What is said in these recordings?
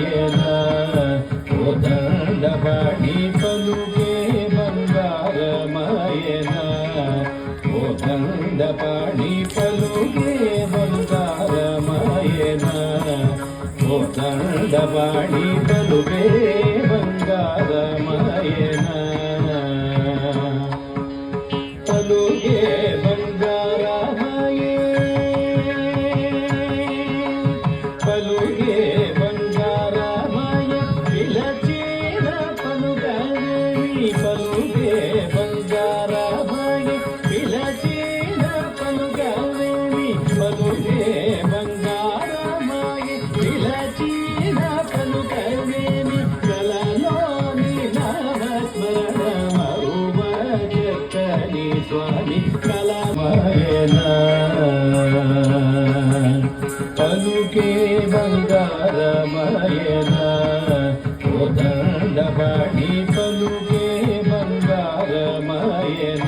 మాయన కోదండపాణి పలుకే బంగారమాయన కోదండపాణి పలుకే బంగారమాయన కోదండపాణి పలుకే బంగారమాయన పలుకే బంగారమాయే పలుకే బంగారమాయ పిలచిన పలుకవేమి పలుకే బంగారమాయ పిలచిన పలుకవేమి పలుకే బంగారమాయ పిలచిన పలుకవేమి కలలోని నామస్మరణ మరువ చక్కని స్వామి కలమాయన పలుకే బంగారమాయన కోదండపాణి పలుకే బంగారమాయన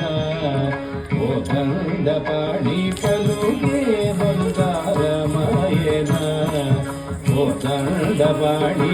కోదండపాణి పలుకే బంగారమాయన కోదండపాణి